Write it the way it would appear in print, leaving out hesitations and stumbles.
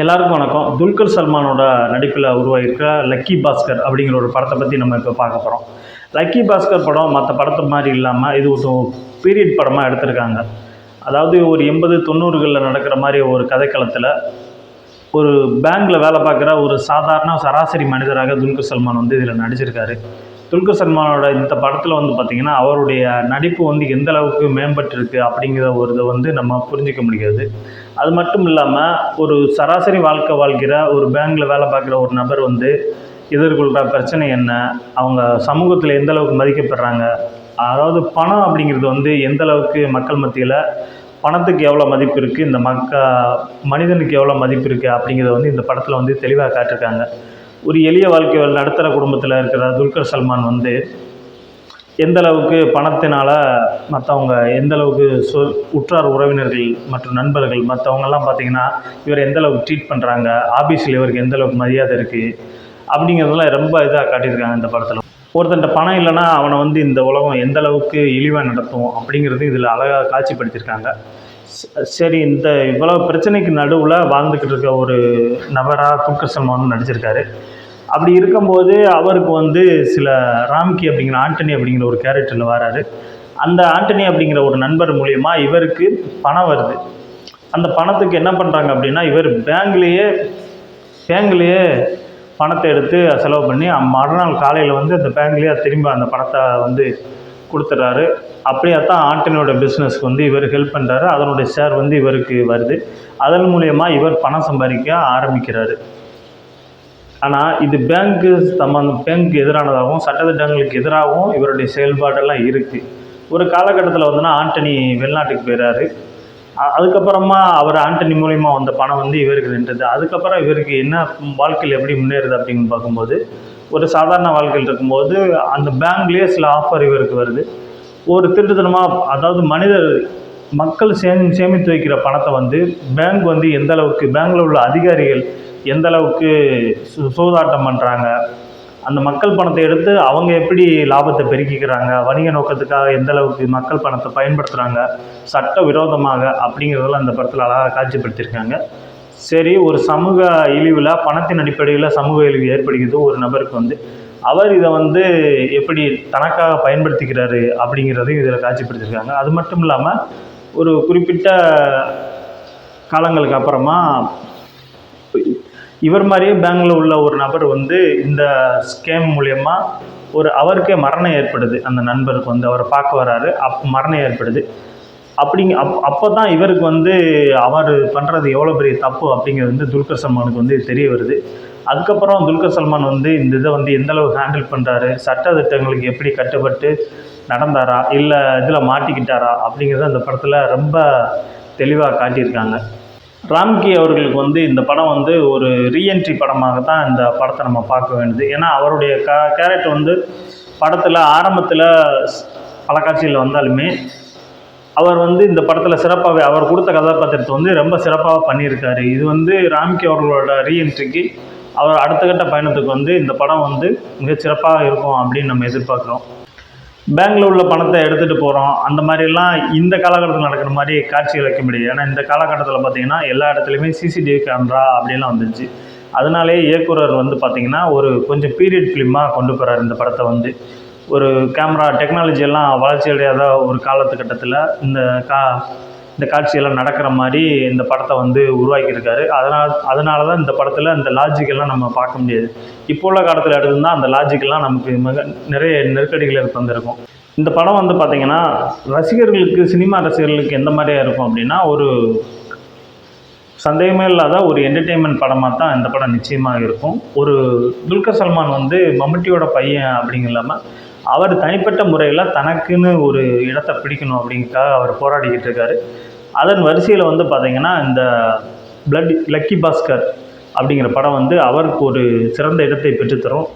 எல்லாருக்கும் வணக்கம். துல்கர் சல்மானோட நடிப்பில் உருவாகியிருக்க லக்கி பாஸ்கர் அப்படிங்கிற ஒரு படத்தை பற்றி நம்ம இப்போ பார்க்க போகிறோம். லக்கி பாஸ்கர் படம் மற்ற படத்தை மாதிரி இல்லாமல் இது ஒரு பீரியட் படமாக எடுத்திருக்காங்க. அதாவது ஒரு 80-90களில் நடக்கிற மாதிரி ஒரு கதைக்களத்தில் ஒரு பேங்க்கில் வேலை பார்க்குற ஒரு சாதாரண சராசரி மனிதராக துல்கர் சல்மான் வந்து இதில் நடிச்சிருக்காரு. துல்கர் சல்மானோட இந்த படத்தில் வந்து பார்த்திங்கன்னா அவருடைய நடிப்பு வந்து எந்த அளவுக்கு மேம்பட்டிருக்கு அப்படிங்கிற ஒரு இதை வந்து நம்ம புரிஞ்சிக்க முடியாது. அது மட்டும் இல்லாமல் ஒரு சராசரி வாழ்க்கை வாழ்கிற ஒரு பேங்க்கில் வேலை பார்க்குற ஒரு நபர் வந்து எதிர்கொள்கிற பிரச்சனை என்ன, அவங்க சமூகத்தில் எந்த அளவுக்கு மதிக்கப்படுறாங்க, அதாவது பணம் அப்படிங்கிறது வந்து எந்த அளவுக்கு மக்கள் மத்தியில் பணத்துக்கு எவ்வளோ மதிப்பு இருக்குது, இந்த மனிதனுக்கு எவ்வளோ மதிப்பு இருக்குது அப்படிங்கிறத வந்து இந்த படத்தில் வந்து தெளிவாக காட்டியிருக்காங்க. ஒரு எளிய வாழ்க்கை நடுத்தர குடும்பத்தில் இருக்கிற துல்கர் சல்மான் வந்து எந்த அளவுக்கு பணத்தினால் மற்றவங்க எந்த அளவுக்கு உற்றார் உறவினர்கள் மற்றும் நண்பர்கள் மற்றவங்கெல்லாம் பார்த்திங்கன்னா இவர் எந்த அளவுக்கு ட்ரீட் பண்ணுறாங்க, ஆஃபீஸில் இவருக்கு எந்த அளவுக்கு மரியாதை இருக்குது அப்படிங்கிறதெல்லாம் ரொம்ப இதாக காட்டியிருக்காங்க இந்த படத்தில். ஒருத்தன்ட்ட பணம் இல்லைன்னா அவனை வந்து இந்த உலகம் எந்த அளவுக்கு இழிவாக நடத்தும் அப்படிங்கிறது இதில் அழகாக காட்சிப்படுத்தியிருக்காங்க. சரி, இந்த இவ்வளோ பிரச்சனைக்கு நடுவில் வாழ்ந்துக்கிட்டு இருக்க ஒரு நபராக துல்கர் சல்மான் நடிச்சிருக்காரு. அப்படி இருக்கும்போது அவருக்கு வந்து சில ராம்கி அப்படிங்கிற ஆண்டனி அப்படிங்கிற ஒரு கேரக்டரில் வராரு. அந்த ஆண்டனி அப்படிங்கிற ஒரு நண்பர் மூலயமா இவருக்கு பணம் வருது. அந்த பணத்துக்கு என்ன பண்ணுறாங்க அப்படின்னா இவர் பேங்க்லேயே பணத்தை எடுத்து செலவு பண்ணி மறுநாள் காலையில் வந்து அந்த பேங்க்லேயே திரும்ப அந்த பணத்தை வந்து கொடுத்துட்றாரு. அப்படியே தான் ஆண்டனியோட பிஸ்னஸ்க்கு வந்து இவர் ஹெல்ப் பண்ணுறாரு. அதனுடைய ஷேர் வந்து இவருக்கு வருது. அதன் மூலயமா இவர் பணம் சம்பாதிக்க ஆரம்பிக்கிறாரு. ஆனால் இது பேங்க்கு எதிரானதாகவும் சட்டத்திட்டங்களுக்கு எதிராகவும் இவருடைய செயல்பாடெல்லாம் இருக்குது. ஒரு காலகட்டத்தில் வந்துன்னா ஆண்டனி வெளிநாட்டுக்கு போயிறாரு. அதுக்கப்புறமா அவர் ஆண்டனி மூலயமா வந்த பணம் வந்து இவருக்கு நின்றுது. அதுக்கப்புறம் இவருக்கு என்ன வாழ்க்கையில் எப்படி முன்னேறுது அப்படின்னு பார்க்கும்போது ஒரு சாதாரண வாழ்க்கையில் இருக்கும்போது அந்த பேங்க்லேயே சில ஆஃபர் இவருக்கு வருது. ஒரு திருட்டுத்தனமாக, அதாவது மக்கள் சேமித்து வைக்கிற பணத்தை வந்து பேங்க் வந்து எந்த அளவுக்கு பேங்க்கில் உள்ள அதிகாரிகள் எந்த அளவுக்கு சூதாட்டம் பண்ணுறாங்க, அந்த மக்கள் பணத்தை எடுத்து அவங்க எப்படி லாபத்தை பெருக்கிக்கிறாங்க, வணிக நோக்கத்துக்காக எந்த அளவுக்கு மக்கள் பணத்தை பயன்படுத்துகிறாங்க சட்ட விரோதமாக அப்படிங்கிறதெல்லாம் அந்த படத்தில் அழகாக காட்சிப்படுத்தியிருக்காங்க. சரி, ஒரு சமூக இழிவில் பணத்தின் அடிப்படையில் சமூக இழிவு ஏற்படுகிறது ஒரு நபருக்கு வந்து அவர் இதை வந்து எப்படி தனக்காக பயன்படுத்திக்கிறாரு அப்படிங்கிறதையும் இதில் காட்சிப்படுத்தியிருக்காங்க. அது மட்டும் இல்லாமல் ஒரு குறிப்பிட்ட காலங்களுக்கு அப்புறமா இவர் மாதிரியே பேங்கில் உள்ள ஒரு நபர் வந்து இந்த ஸ்கேம் மூலயமா அவருக்கே மரணம் ஏற்படுது. அந்த நண்பருக்கு வந்து அவரை பார்க்க வராரு, மரணம் ஏற்படுது. அப்போ தான் இவருக்கு வந்து அவர் பண்ணுறது எவ்வளோ பெரிய தப்பு அப்படிங்கிறது வந்து துல்கர் சல்மானுக்கு வந்து தெரிய வருது. அதுக்கப்புறம் துல்கர் சல்மான் வந்து இந்த இதை வந்து எந்தளவுக்கு ஹேண்டில் பண்ணுறாரு, சட்ட திட்டங்களுக்கு எப்படி கட்டுப்பட்டு நடந்தாரா இல்லை இதில் மாட்டிக்கிட்டாரா அப்படிங்கிறத அந்த படத்தில் ரொம்ப தெளிவாக காட்டியிருக்காங்க. ராம்கி அவர்களுக்கு வந்து இந்த படம் வந்து ஒரு ரீஎன்ட்ரி படமாக தான் இந்த படத்தை நம்ம பார்க்க வேண்டியது. ஏன்னா அவருடைய கேரக்டர் வந்து படத்தில் ஆரம்பத்தில் பல காட்சிகளில் வந்தாலுமே அவர் வந்து இந்த படத்தில் சிறப்பாகவே அவர் கொடுத்த கதாபாத்திரத்தை வந்து ரொம்ப சிறப்பாக பண்ணியிருக்காரு. இது வந்து ராம்கி அவர்களோட ரீஎன்ட்ரிக்கு அவர் அடுத்த கட்ட பயணத்துக்கு வந்து இந்த படம் வந்து மிகச்சிறப்பாக இருக்கும் அப்படின்னு நம்ம எதிர்பார்க்குறோம். பேங்க்கில் உள்ள பணத்தை எடுத்துகிட்டு போகிறோம் அந்த மாதிரிலாம் இந்த காலகட்டத்தில் நடக்கிற மாதிரி காட்சிகள் வைக்க முடியாது. ஏன்னா இந்த காலகட்டத்தில் பார்த்திங்கன்னா எல்லா இடத்துலையுமே சிசிடிவி கேமரா அப்படின்லாம் வந்துருச்சு. அதனாலே இயக்குனர் வந்து பார்த்திங்கன்னா கொஞ்சம் பீரியட் ஃபிலிமாக கொண்டு போகிறார் இந்த படத்தை வந்து. ஒரு கேமரா டெக்னாலஜியெல்லாம் வளர்ச்சி அடையாத ஒரு காலத்துக்கட்டத்தில் இந்த காட்சியெல்லாம் நடக்கிற மாதிரி இந்த படத்தை வந்து உருவாக்கியிருக்காரு. அதனால தான் இந்த படத்தில் இந்த லாஜிக்கெல்லாம் நம்ம பார்க்க முடியாது. இப்போ உள்ள காலத்தில் எடுத்துருந்தால் அந்த லாஜிக்கெல்லாம் நமக்கு நிறைய நெருக்கடிகளை தந்திருக்கும். இந்த படம் வந்து பார்த்திங்கன்னா சினிமா ரசிகர்களுக்கு எந்த மாதிரியாக இருக்கும் அப்படின்னா ஒரு சந்தேகமே இல்லாத ஒரு என்டர்டெயின்மெண்ட் படமாக தான் இந்த படம் நிச்சயமாக இருக்கும். ஒரு துல்கர் சல்மான் வந்து மம்முட்டியோட பையன் அப்படிங்க இல்லாமல் அவர் தனிப்பட்ட முறையில் தனக்குன்னு ஒரு இடத்தை பிடிக்கணும் அப்படிங்கிறதுக்காக அவர் போராடிக்கிட்டு இருக்காரு. அதன் வரிசையில் வந்து பார்த்திங்கன்னா இந்த லக்கி பாஸ்கர் அப்படிங்கிற படம் வந்து அவருக்கு ஒரு சிறந்த இடத்தை பெற்றுத்தரும்.